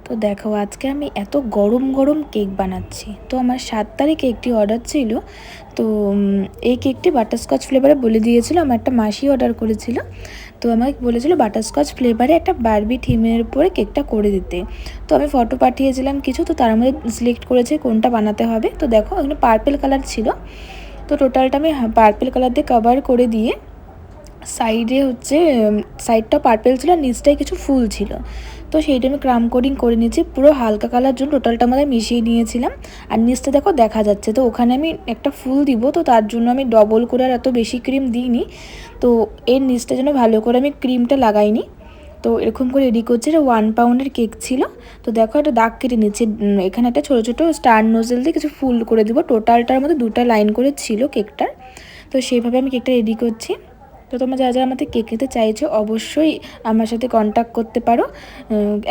তো দেখো আজকে আমি এত গরম গরম কেক বানাচ্ছি। তো আমার 7 তারিখে একটি অর্ডার ছিল। তো এই কেকটি বাটারস্কচ ফ্লেভারে বলে দিয়েছিল, আমার একটা মাসি অর্ডার করেছিল। তো আমাকে বলেছিল বাটারস্কচ ফ্লেভারে একটা বারবি থিমের উপরে কেকটা করে দিতে। তো আমি ফটো পাঠিয়েছিলাম কিছু, তো তার মধ্যে সিলেক্ট করেছে কোনটা বানাতে হবে। তো দেখো এখানে পার্পেল কালার ছিল, তো টোটালটা আমি পার্পেল কালার দিয়ে কভার করে দিয়ে সাইডে হচ্ছে সাইডটা পার্পেল ছিল আর নিচটায় কিছু ফুল ছিল। তো সেইটা আমি ক্রাম কোডিং করে নিয়েছি, পুরো হালকা কালার জন্য টোটালটা আমাদের মিশিয়ে নিয়েছিলাম। আর নিচটা দেখো দেখা যাচ্ছে, তো ওখানে আমি একটা ফুল দিব, তো তার জন্য আমি ডবল করে আর এত বেশি ক্রিম দিইনি। তো এর নিচটা যেন ভালো করে আমি ক্রিমটা লাগাইনি। তো এরকম করে রেডি করছি। এটা 1 পাউন্ডের কেক ছিল। তো দেখো একটা দাগ কেটে নিচ্ছি, এখানে একটা ছোটো ছোটো স্টার নোজেল দিয়ে কিছু ফুল করে দিব। টোটালটার মধ্যে 2টা লাইন করে ছিল কেকটার। তো সেইভাবে আমি কেকটা রেডি করছি। তো তোমরা যারা যারা আমাদের কেক খেতে চাইছো অবশ্যই আমার সাথে কন্ট্যাক্ট করতে পারো,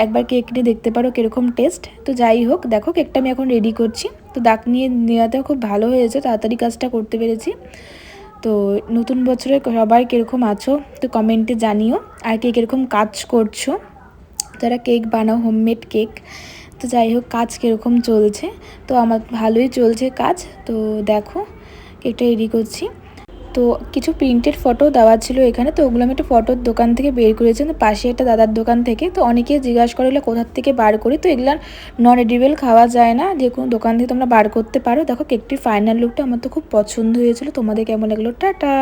একবার কেক নিয়ে দেখতে পারো কীরকম টেস্ট। তো যাই হোক, দেখো কেকটা আমি এখন রেডি করছি। তো দাগ নিয়ে নেওয়াতেও খুব ভালো হয়েছে, তাড়াতাড়ি কাজটা করতে পেরেছি। তো নতুন বছরে সবাই কীরকম আছো তো কমেন্টে জানিও, আর কে কীরকম কাজ করছো, যারা কেক বানাও হোমমেড কেক। তো যাই হোক, কাজ কীরকম চলছে, তো আমার ভালোই চলছে কাজ। তো দেখো কেকটা রেডি করছি। তো কিছু প্রিন্টেড ফটো দেওয়া ছিল এখানে, তো ওগুলো আমি একটা ফটোর দোকান থেকে বের করেছি, তো পাশে একটা দাদার দোকান থেকে। তো অনেকেই জিজ্ঞাসা করে এগুলো কোথার থেকে বার করি, তো এগুলো নন এডিবল খাওয়া যায় না, যে কোনো দোকান থেকে তোমরা বার করতে পারো। দেখো কেকটির ফাইনাল লুকটা আমার তো খুব পছন্দ হয়েছিল, তোমাদের কেমন লাগলো? টাটা।